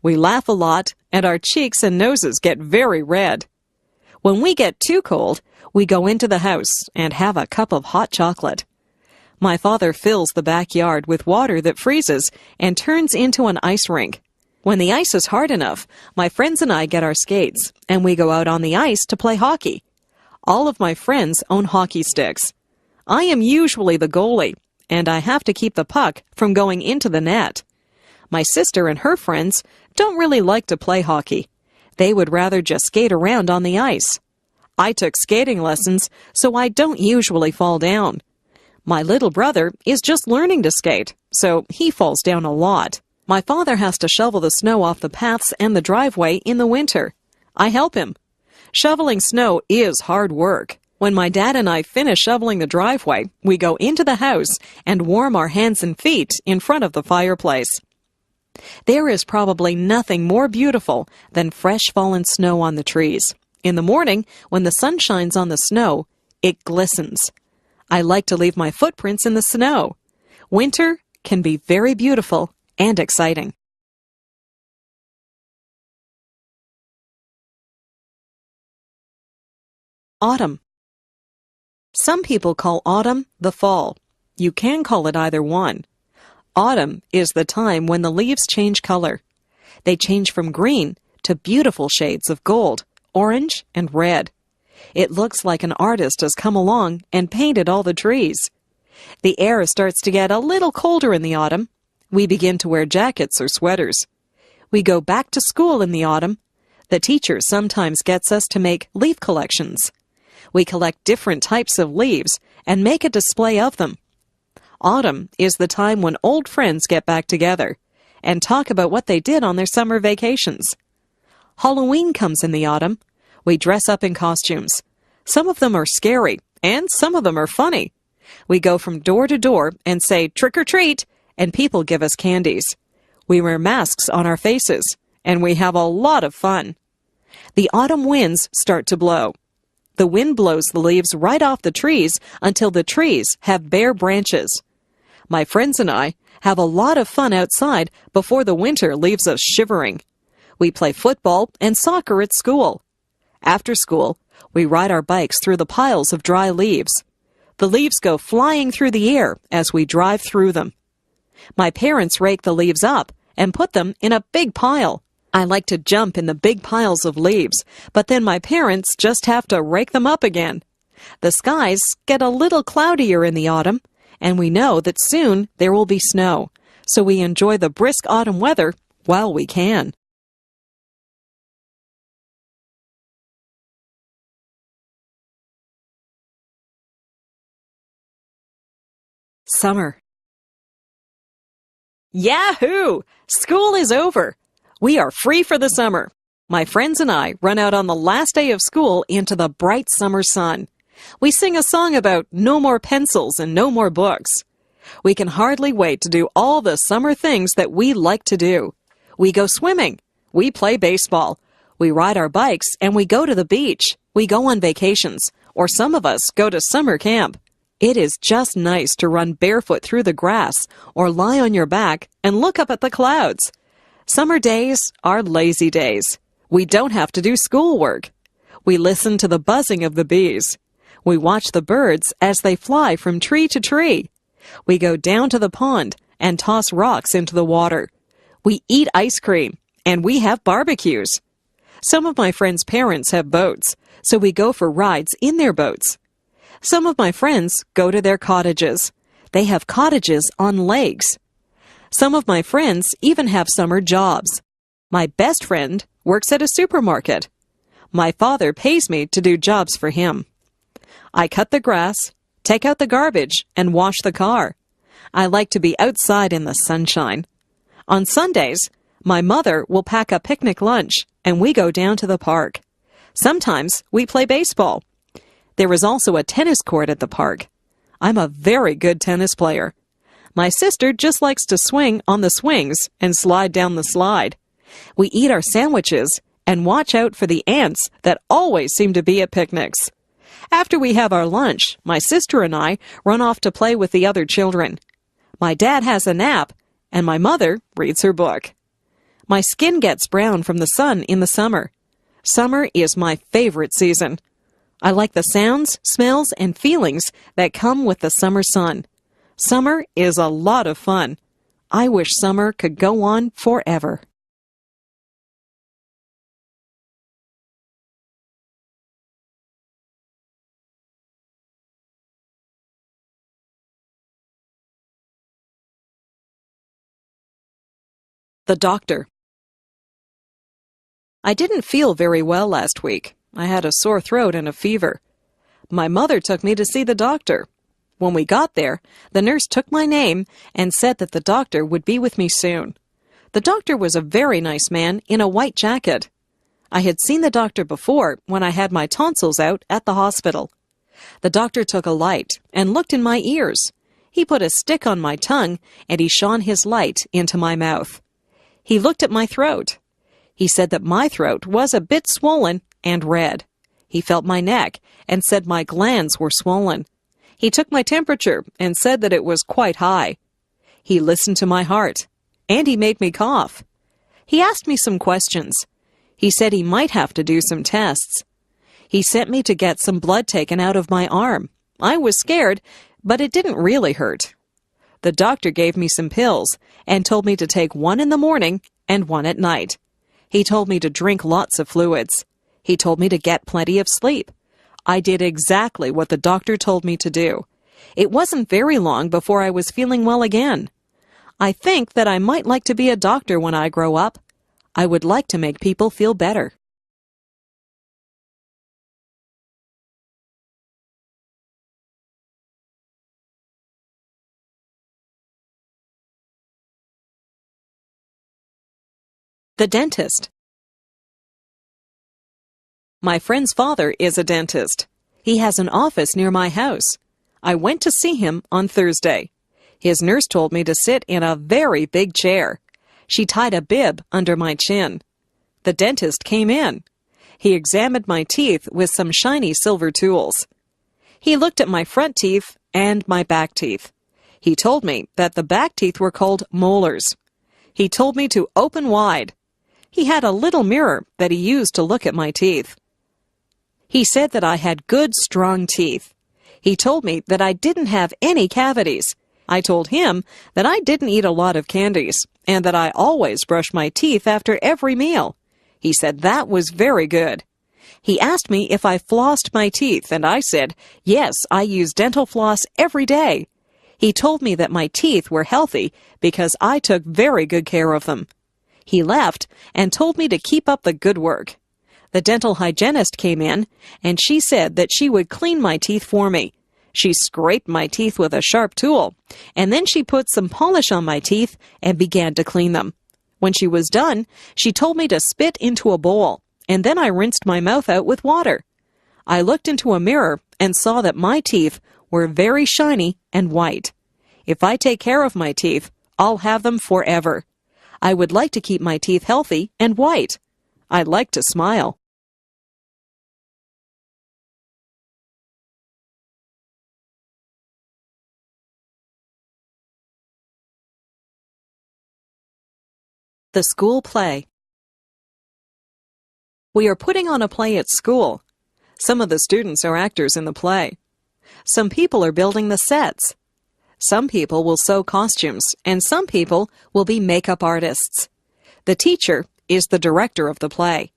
S3: We laugh a lot, and our cheeks and noses get very red. When we get too cold, we go into the house and have a cup of hot chocolate. My father fills the backyard with water that freezes and turns into an ice rink. When the ice is hard enough, my friends and I get our skates, and we go out on the ice to play hockey. All of my friends own hockey sticks. I am usually the goalie, and I have to keep the puck from going into the net. My sister and her friends don't really like to play hockey. They would rather just skate around on the ice. I took skating lessons, so I don't usually fall down. My little brother is just learning to skate, so he falls down a lot. My father has to shovel the snow off the paths and the driveway in the winter. I help him. Shoveling snow is hard work. When my dad and I finish shoveling the driveway, we go into the house and warm our hands and feet in front of the fireplace. There is probably nothing more beautiful than fresh fallen snow on the trees. In the morning, when the sun shines on the snow, it glistens. I like to leave my footprints in the snow. Winter can be very beautiful and exciting. Autumn. Some people call autumn the fall. You can call it either one. Autumn is the time when the leaves change color. They change from green to beautiful shades of gold, orange, and red. It looks like an artist has come along and painted all the trees. The air starts to get a little colder in the autumn. We begin to wear jackets or sweaters. We go back to school in the autumn. The teacher sometimes gets us to make leaf collections. We collect different types of leaves and make a display of them. Autumn is the time when old friends get back together and talk about what they did on their summer vacations. Halloween comes in the autumn. We dress up in costumes. Some of them are scary, and some of them are funny. We go from door to door and say, "Trick or treat," and people give us candies. We wear masks on our faces, and we have a lot of fun. The autumn winds start to blow. The wind blows the leaves right off the trees until the trees have bare branches. My friends and I have a lot of fun outside before the winter leaves us shivering. We play football and soccer at school. After school, we ride our bikes through the piles of dry leaves. The leaves go flying through the air as we drive through them. My parents rake the leaves up and put them in a big pile. I like to jump in the big piles of leaves, but then my parents just have to rake them up again. The skies get a little cloudier in the autumn, and we know that soon there will be snow, so we enjoy the brisk autumn weather while we can. Summer. Yahoo! School is over. We are free for the summer. My friends and I run out on the last day of school into the bright summer sun. We sing a song about no more pencils and no more books. We can hardly wait to do all the summer things that we like to do. We go swimming. We play baseball. We ride our bikes and we go to the beach. We go on vacations, or some of us go to summer camp. It is just nice to run barefoot through the grass or lie on your back and look up at the clouds. Summer days are lazy days. We don't have to do schoolwork. We listen to the buzzing of the bees. We watch the birds as they fly from tree to tree. We go down to the pond and toss rocks into the water. We eat ice cream and we have barbecues. Some of my friends' parents have boats, so we go for rides in their boats. Some of my friends go to their cottages. They have cottages on lakes. Some of my friends even have summer jobs. My best friend works at a supermarket. My father pays me to do jobs for him. I cut the grass, take out the garbage, and wash the car. I like to be outside in the sunshine. On Sundays, my mother will pack a picnic lunch, and we go down to the park. Sometimes we play baseball. There is also a tennis court at the park. I'm a very good tennis player. My sister just likes to swing on the swings and slide down the slide. We eat our sandwiches and watch out for the ants that always seem to be at picnics. After we have our lunch, my sister and I run off to play with the other children. My dad has a nap, and my mother reads her book. My skin gets brown from the sun in the summer. Summer is my favorite season. I like the sounds, smells, and feelings that come with the summer sun. Summer is a lot of fun. I wish summer could go on forever. The doctor. I didn't feel very well last week. I had a sore throat and a fever. My mother took me to see the doctor. When we got there, the nurse took my name and said that the doctor would be with me soon. The doctor was a very nice man in a white jacket. I had seen the doctor before when I had my tonsils out at the hospital. The doctor took a light and looked in my ears. He put a stick on my tongue and he shone his light into my mouth. He looked at my throat. He said that my throat was a bit swollen and red. He felt my neck and said my glands were swollen. He took my temperature and said that it was quite high. He listened to my heart, and he made me cough. He asked me some questions. He said he might have to do some tests. He sent me to get some blood taken out of my arm. I was scared, but it didn't really hurt. The doctor gave me some pills and told me to take one in the morning and one at night. He told me to drink lots of fluids. He told me to get plenty of sleep. I did exactly what the doctor told me to do. It wasn't very long before I was feeling well again. I think that I might like to be a doctor when I grow up. I would like to make people feel better. The dentist. My friend's father is a dentist. He has an office near my house. I went to see him on Thursday. His nurse told me to sit in a very big chair. She tied a bib under my chin. The dentist came in. He examined my teeth with some shiny silver tools. He looked at my front teeth and my back teeth. He told me that the back teeth were called molars. He told me to open wide. He had a little mirror that he used to look at my teeth. He said that I had good, strong teeth. He told me that I didn't have any cavities. I told him that I didn't eat a lot of candies and that I always brush my teeth after every meal. He said that was very good. He asked me if I flossed my teeth, and I said, yes, I use dental floss every day. He told me that my teeth were healthy because I took very good care of them. He left and told me to keep up the good work. The dental hygienist came in, and she said that she would clean my teeth for me. She scraped my teeth with a sharp tool, and then she put some polish on my teeth and began to clean them. When she was done, she told me to spit into a bowl, and then I rinsed my mouth out with water. I looked into a mirror and saw that my teeth were very shiny and white. If I take care of my teeth, I'll have them forever. I would like to keep my teeth healthy and white. I like to smile. The school play. We are putting on a play at school. Some of the students are actors in the play. Some people are building the sets. Some people will sew costumes, and some people will be makeup artists. The teacher is the director of the play.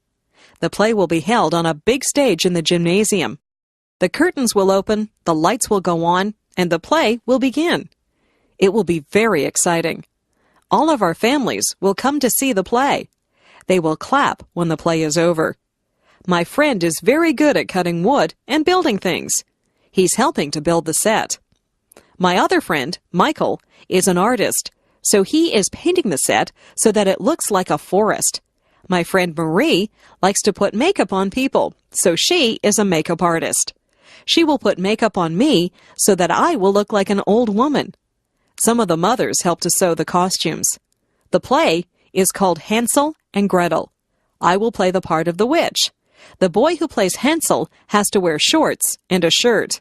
S3: The play will be held on a big stage in the gymnasium. The curtains will open, the lights will go on, and the play will begin. It will be very exciting. All of our families will come to see the play. They will clap when the play is over. My friend is very good at cutting wood and building things. He's helping to build the set. My other friend, Michael, is an artist, so he is painting the set so that it looks like a forest. My friend Marie likes to put makeup on people, so she is a makeup artist. She will put makeup on me so that I will look like an old woman. Some of the mothers help to sew the costumes. The play is called Hansel and Gretel. I will play the part of the witch. The boy who plays Hansel has to wear shorts and a shirt.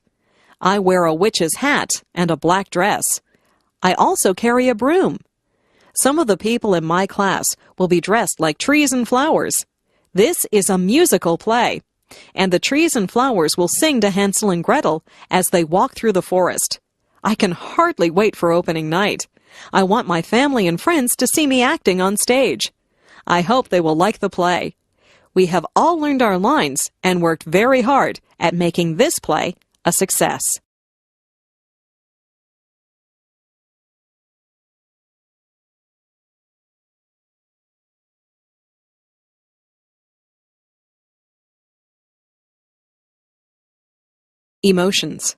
S3: I wear a witch's hat and a black dress. I also carry a broom. Some of the people in my class will be dressed like trees and flowers. This is a musical play, and the trees and flowers will sing to Hansel and Gretel as they walk through the forest. I can hardly wait for opening night. I want my family and friends to see me acting on stage. I hope they will like the play. We have all learned our lines and worked very hard at making this play a success. Emotions.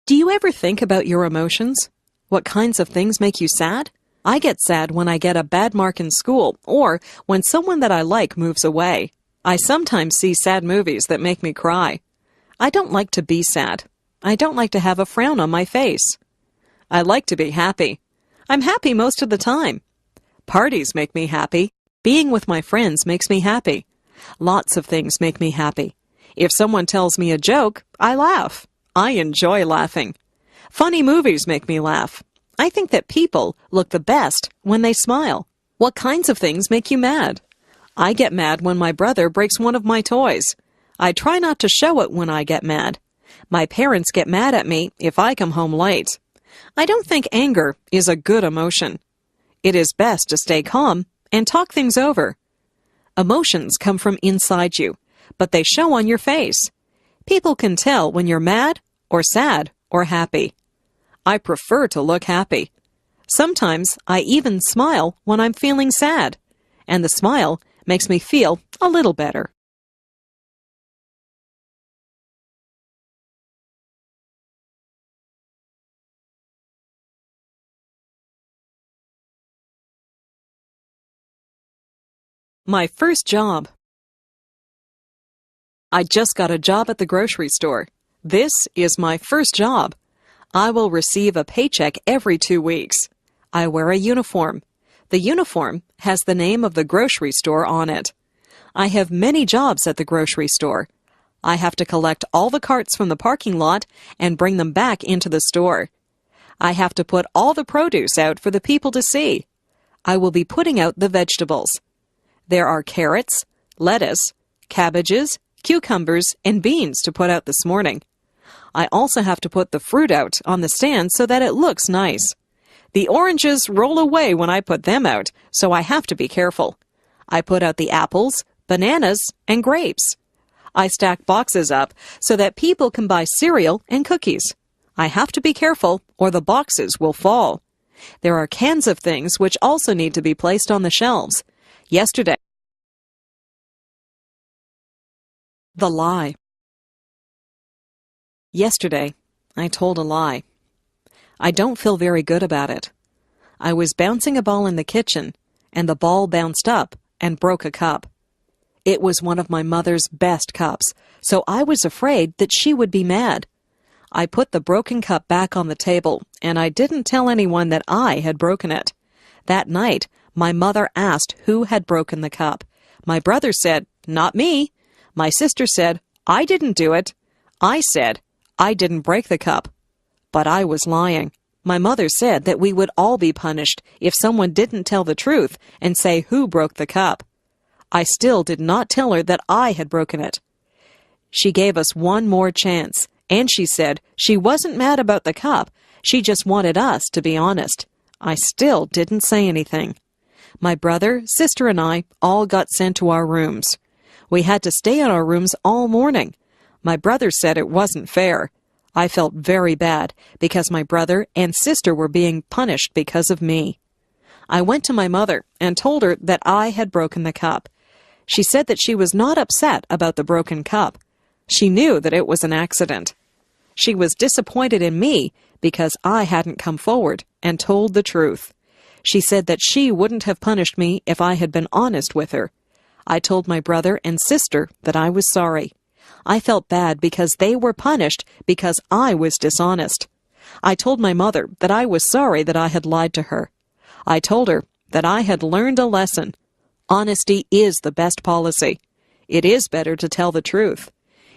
S3: Do you ever think about your emotions? What kinds of things make you sad? I get sad when I get a bad mark in school or when someone that I like moves away. I sometimes see sad movies that make me cry. I don't like to be sad. I don't like to have a frown on my face. I like to be happy. I'm happy most of the time. Parties make me happy. Being with my friends makes me happy. Lots of things make me happy. If someone tells me a joke, I laugh. I enjoy laughing. Funny movies make me laugh. I think that people look the best when they smile. What kinds of things make you mad? I get mad when my brother breaks one of my toys. I try not to show it when I get mad. My parents get mad at me if I come home late. I don't think anger is a good emotion. It is best to stay calm and talk things over. Emotions come from inside you, but they show on your face. People can tell when you're mad or sad or happy. I prefer to look happy. Sometimes I even smile when I'm feeling sad, and the smile makes me feel a little better. My first job. I just got a job at the grocery store. This is my first job. I will receive a paycheck every 2 weeks. I wear a uniform. The uniform has the name of the grocery store on it. I have many jobs at the grocery store. I have to collect all the carts from the parking lot and bring them back into the store. I have to put all the produce out for the people to see. I will be putting out the vegetables. There are carrots, lettuce, cabbages, cucumbers, and beans to put out this morning. I also have to put the fruit out on the stand so that it looks nice. The oranges roll away when I put them out, so I have to be careful. I put out the apples, bananas, and grapes. I stack boxes up so that people can buy cereal and cookies. I have to be careful or the boxes will fall. There are cans of things which also need to be placed on the shelves. Yesterday, the lie. Yesterday, I told a lie. I don't feel very good about it. I was bouncing a ball in the kitchen, and the ball bounced up and broke a cup. It was one of my mother's best cups, so I was afraid that she would be mad. I put the broken cup back on the table, and I didn't tell anyone that I had broken it. That night, my mother asked who had broken the cup. My brother said, "Not me." My sister said, "I didn't do it." I said, "I didn't break the cup." But I was lying. My mother said that we would all be punished if someone didn't tell the truth and say who broke the cup. I still did not tell her that I had broken it. She gave us one more chance, and she said she wasn't mad about the cup, she just wanted us to be honest. I still didn't say anything. My brother, sister, and I all got sent to our rooms. We had to stay in our rooms all morning. My brother said it wasn't fair. I felt very bad because my brother and sister were being punished because of me. I went to my mother and told her that I had broken the cup. She said that she was not upset about the broken cup. She knew that it was an accident. She was disappointed in me because I hadn't come forward and told the truth. She said that she wouldn't have punished me if I had been honest with her. I told my brother and sister that I was sorry. I felt bad because they were punished because I was dishonest. I told my mother that I was sorry that I had lied to her. I told her that I had learned a lesson. Honesty is the best policy. It is better to tell the truth.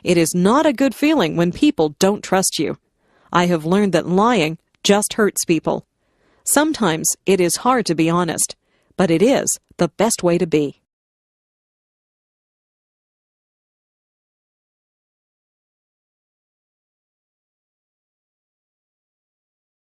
S3: It is not a good feeling when people don't trust you. I have learned that lying just hurts people. Sometimes it is hard to be honest, but it is the best way to be.